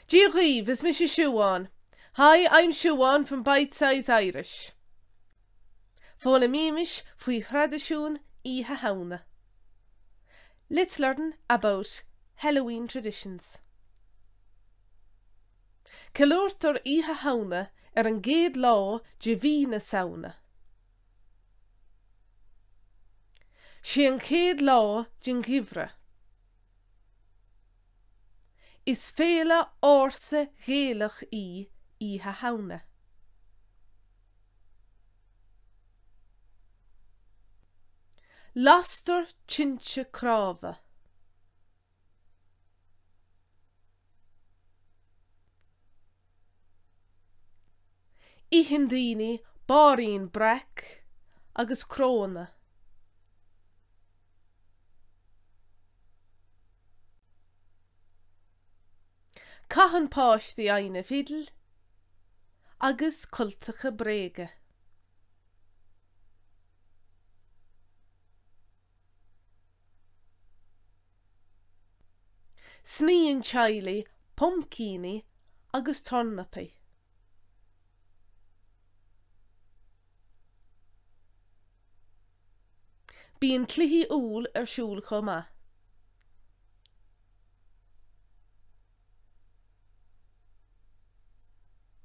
Gheimhreadh is Mrs. Shuan. Hi, I'm Shuan from Bite Size Irish. Foghlaimímis fwee hrad-ish-oo-in Oíche Shamhna. Let's learn about Halloween traditions. Kel-oor-tur Oíche Shamhna an gcéad lá de bhí na sow-na. Sé an chéad lá de ghev-reh. Is féile ársa Gheelach Oíche Shamhna. Loss-tur chin-cheh kraw-va. Ichindíní barín brec agus sow-na. Cahan páistí aine fidl agus cultacha bréige. Sníonn teaghlaigh pumpkíní agus turnipaí. Bíonn cluichí úl siúl chomh maith.